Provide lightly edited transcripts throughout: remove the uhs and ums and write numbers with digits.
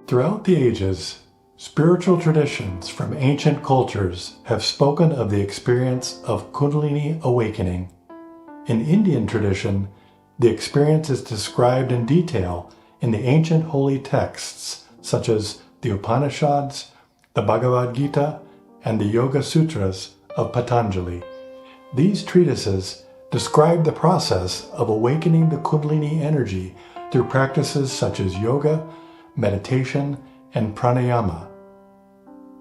Throughout the ages, spiritual traditions from ancient cultures have spoken of the experience of kundalini awakening. In Indian tradition, the experience is described in detail in the ancient holy texts such as the Upanishads, the Bhagavad Gita, and the Yoga Sutras of Patanjali. These treatises describe the process of awakening the kundalini energy through practices such as yoga, meditation, and pranayama.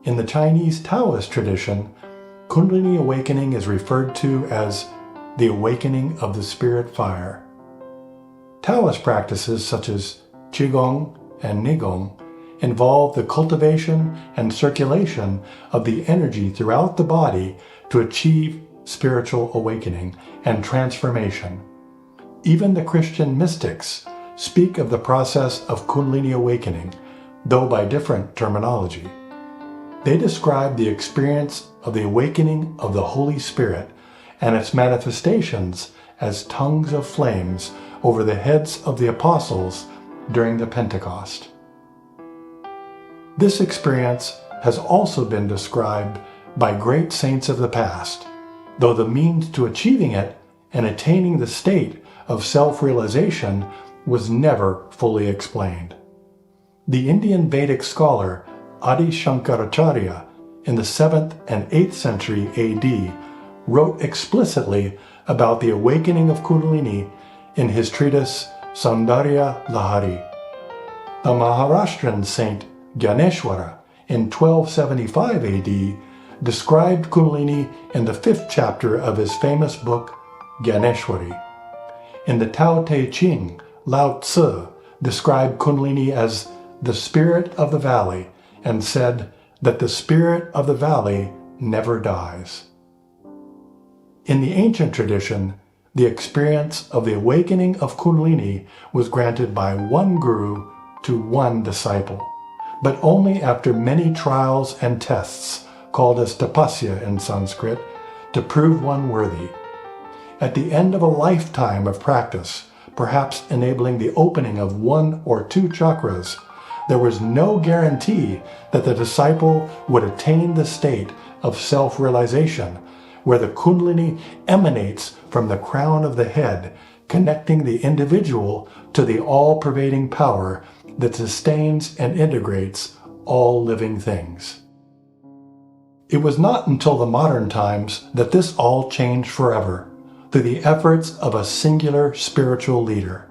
In the Chinese Taoist tradition, kundalini awakening is referred to as the awakening of the spirit fire. Taoist practices such as qigong and nigong involve the cultivation and circulation of the energy throughout the body to achieve spiritual awakening and transformation. Even the Christian mystics speak of the process of kundalini awakening, though by different terminology. They describe the experience of the awakening of the Holy Spirit and its manifestations as tongues of flames over the heads of the apostles during the Pentecost. This experience has also been described by great saints of the past, though the means to achieving it and attaining the state of self-realization was never fully explained. The Indian Vedic scholar Adi Shankaracharya in the 7th and 8th century AD wrote explicitly about the awakening of kundalini in his treatise Saundarya Lahari. The Maharashtrian saint Gyaneshwara in 1275 AD described kundalini in the 5th chapter of his famous book Gyaneshwari. In the Tao Te Ching, Lao Tzu described kundalini as the spirit of the valley and said that the spirit of the valley never dies. In the ancient tradition, the experience of the awakening of kundalini was granted by one guru to one disciple, but only after many trials and tests, called as tapasya in Sanskrit, to prove one worthy. At the end of a lifetime of practice, perhaps enabling the opening of 1 or 2 chakras, there was no guarantee that the disciple would attain the state of self-realization, where the kundalini emanates from the crown of the head, connecting the individual to the all-pervading power that sustains and integrates all living things. It was not until the modern times that this all changed forever, through the efforts of a singular spiritual leader.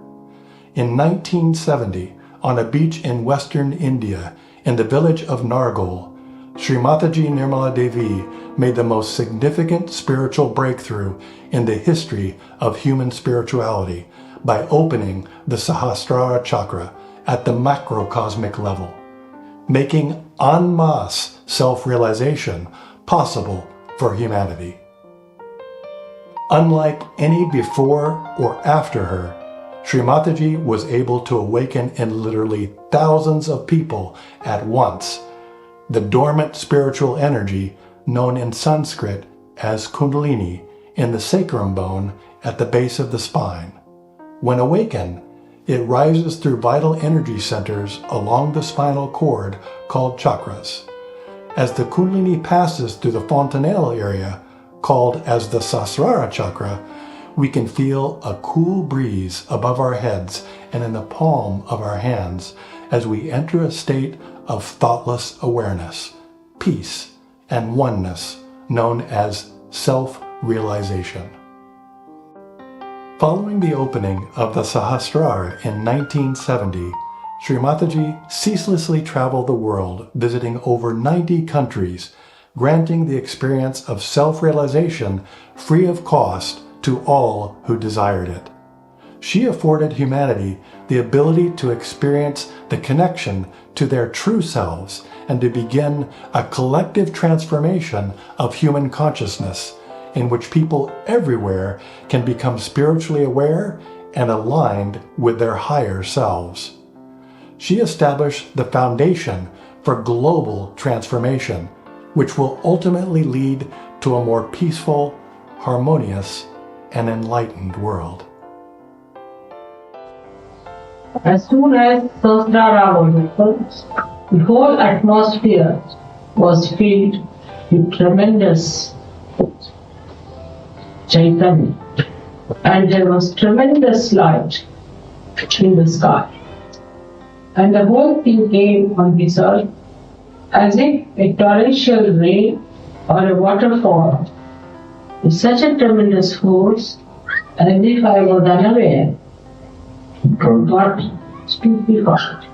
In 1970, on a beach in western India, in the village of Nargol, Shri Mataji Nirmala Devi made the most significant spiritual breakthrough in the history of human spirituality by opening the Sahastrara Chakra at the macrocosmic level, making en masse self-realization possible for humanity. Unlike any before or after her, Shri Mataji was able to awaken in literally thousands of people at once the dormant spiritual energy known in Sanskrit as kundalini in the sacrum bone at the base of the spine. When awakened, it rises through vital energy centers along the spinal cord called chakras. As the kundalini passes through the fontanelle area, called as the Sahastrara Chakra, we can feel a cool breeze above our heads and in the palm of our hands as we enter a state of thoughtless awareness, peace, and oneness known as self-realization. Following the opening of the Sahastrara in 1970, Shri Mataji ceaselessly traveled the world, visiting over 90 countries, granting the experience of self-realization free of cost to all who desired it. She afforded humanity the ability to experience the connection to their true selves and to begin a collective transformation of human consciousness in which people everywhere can become spiritually aware and aligned with their higher selves. She established the foundation for global transformation, which will ultimately lead to a more peaceful, harmonious, and enlightened world. As soon as Sahastrara was opened, the whole atmosphere was filled with tremendous Chaitanya, and there was tremendous light in the sky. And the whole thing came on this earth as if a torrential rain or a waterfall with such a tremendous force, as if I was unaware, got stupefied.